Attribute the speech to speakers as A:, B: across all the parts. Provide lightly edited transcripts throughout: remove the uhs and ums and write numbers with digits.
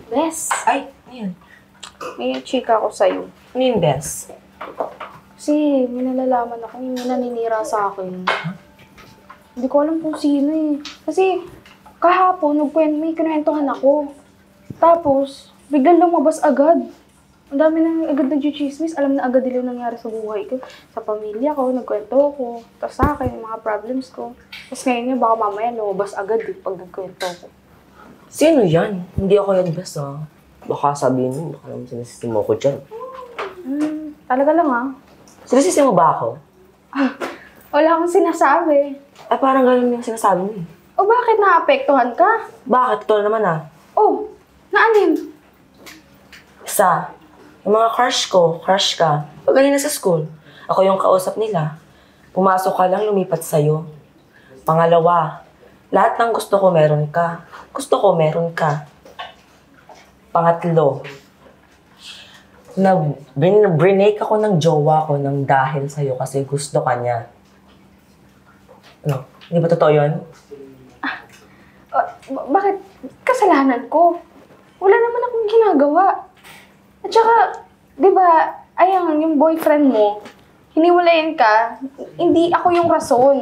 A: Bes,
B: Ay, ayun.
A: may chika ako sa'yo.
B: Ano yun, Bes?
A: Kasi may nalalaman ako, may naninira sa akin. Hindi ko alam kung sino eh. Kasi kahapon, may kinuwentuhan ako. Tapos, biglang lumabas agad. Ang dami na agad nag-chismis. Alam na agad nila yung nangyari sa buhay ko. Sa pamilya ko, nagkwento ko. Tapos sa akin, yung mga problems ko. Tapos ngayon nga, baka mamaya lumabas agad eh, pag nagkwento ko.
B: Sino yan? Hindi ako yan, Bes, ah. Baka sabihin mo, baka naman sinasisi mo ko dyan.
A: Talaga lang ah.
B: Sinasisi mo ba ako?
A: Wala akong sinasabi.
B: Ay, parang ganun yung sinasabi mo eh.
A: O bakit naapektuhan ka?
B: Bakit? Ito naman ah.
A: Oh, naanin?
B: Isa, yung mga crush ka, pag galing na sa school, ako yung kausap nila. Pumasok ka lang, lumipat sa'yo. Pangalawa, lahat ng gusto ko meron ka. Gusto ko meron ka. Pangatlo, brinake ako ng jowa ko ng dahil sa'yo kasi gusto ka niya. Ano? Hindi ba totoo yun?
A: Bakit kasalanan ko? Wala naman akong ginagawa. At saka, di ba, ayan, yung boyfriend mo, hiniwalayan ka, hindi ako yung rason.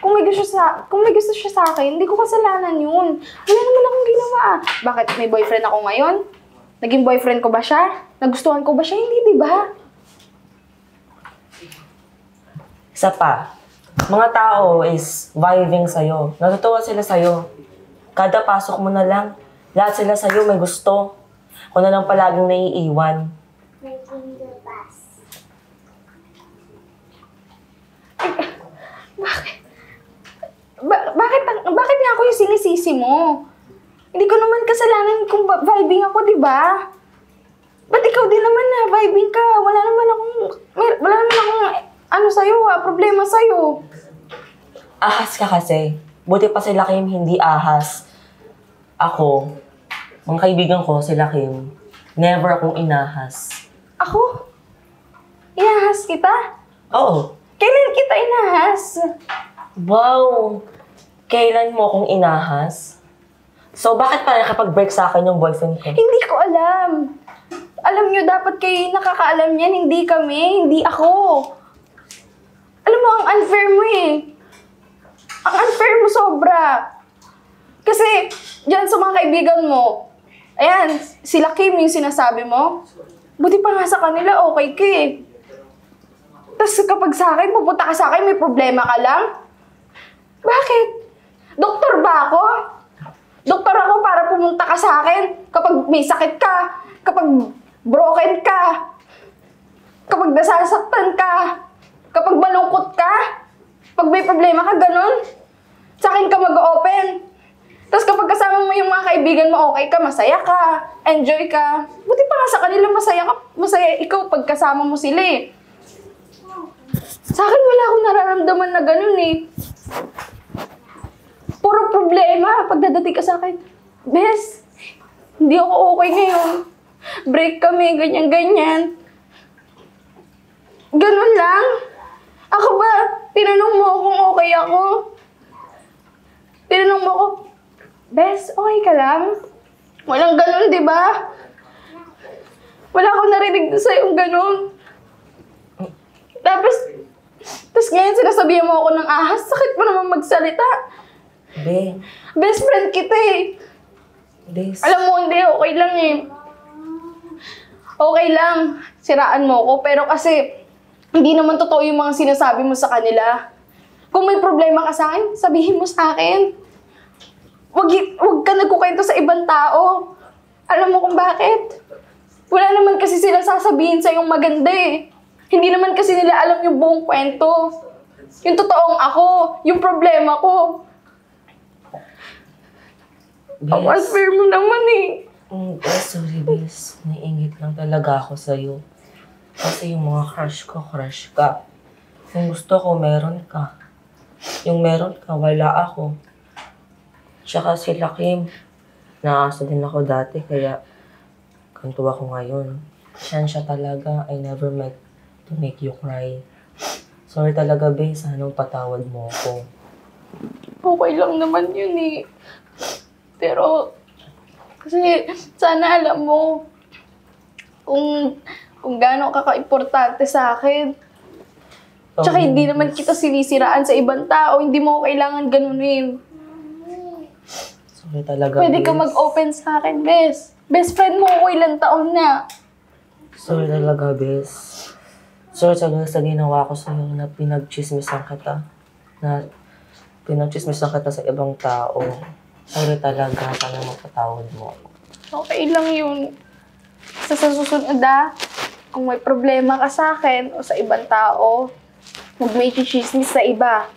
A: Kung may gusto siya sa akin, hindi ko kasalanan yun. Wala naman akong ginawa. Bakit may boyfriend ako ngayon? Naging boyfriend ko ba siya? Nagustuhan ko ba siya? Hindi, di ba?
B: Isa pa, mga tao is vibing sa'yo. Natutuwa sila sa'yo. Kada pasok mo na lang, lahat sila sa'yo may gusto. Ako na lang palaging naiiwan.
A: Bakit nga ako yung sinisisi mo? Hindi ko naman kasalanan kung vibing ako, di ba? Ba't ikaw din naman na vibing ka? Wala naman akong sa'yo problema sa'yo.
B: Ahas ka kasi. Buti pa sila Kim, hindi ahas. Ako, mga kaibigan ko, sila Kim, never akong inahas.
A: Ako? Inahas kita?
B: Oo.
A: Kailan kita inahas?
B: Wow! Kailan mo akong inahas? So, bakit pa nakapag-break sa akin yung boyfriend ko?
A: Hindi ko alam. Alam nyo, dapat kayo nakakaalam yan. Hindi kami, hindi ako. Alam mo, ang unfair mo eh. Ang unfair mo sobra. Kasi, dyan sa mga kaibigan mo, ayan, sila Kim yung sinasabi mo. Buti pa nga sa kanila, okay ka eh. Tapos kapag sa akin, pupunta ka sa akin, may problema ka lang? Bakit? Doktor ba ako? Doktor ako para pumunta ka sa akin kapag may sakit ka, kapag broken ka, kapag nasasaktan ka, kapag malungkot ka, pag may problema ka, ganun. Sa akin ka mag-open. Tapos kapag kasama mo yung mga kaibigan mo, okay ka, masaya ka, enjoy ka. Buti pa nga sa kanila, masaya ikaw pag kasama mo sila eh. Sa akin, wala akong nararamdaman na ganun eh. Puro problema pag dadating ka sa akin. Bes, hindi ako okay ngayon. Break kami, ganyan-ganyan. Ganun lang. Ako ba, tinanong mo kung okay ako? Tinanong mo ko, Bes, okay ka lang? Walang ganun, di ba? Wala akong narinig sa'yo yung ganun. Tapos ngayon sinasabihan mo ako ng ahas, sakit mo naman magsalita.
B: Be.
A: Best friend kita eh.
B: Des.
A: Alam mo, hindi, okay lang eh. Okay lang, siraan mo ako, pero kasi hindi naman totoo yung mga sinasabi mo sa kanila. Kung may problema ka sa akin, sabihin mo sa akin. Huwag ka nagkukwento sa ibang tao. Alam mo kung bakit? Wala naman kasi sila sasabihin sa yung maganda eh. Hindi naman kasi nila alam yung buong kwento. Yung totoong ako, yung problema ko. Ang unfair mo naman eh.
B: Sorry, Bes. Naiingit lang talaga ako sa'yo. Kasi yung mga crush ka. Yung gusto ko, meron ka. Yung meron ka, wala ako. Tsaka sila Kim, naasa din ako dati, kaya ganito ako ngayon. Siya talaga, I never meant to make you cry. Sorry talaga, Bes. Sana patawad mo ako.
A: Okay lang naman yun eh. Pero, Kasi sana alam mo kung gaano ka ka-importante sa akin. Tsaka hindi naman kita sinisiraan sa ibang tao. Hindi mo ako kailangan ganunin.
B: Sorry talaga,
A: Pwede ka
B: Bes.
A: mag-open sa akin, Bes. Best friend mo ako ilang taon na.
B: Sorry talaga, Bes. Sorry talaga sa ginawa ko sa'yo na pinagchismisan kita. Na pinagchismisan kita sa ibang tao. Sorry talaga. Sana magpatawad mo ako.
A: Okay lang yun. Sa susunod kung may problema ka sa akin o sa ibang tao, huwag may chismis sa iba.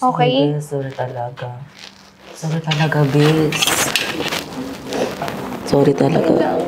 A: Okay?
B: Sige, Bes. Sorry talaga. Sorry talaga, Bes. Sorry talaga.
A: Lang.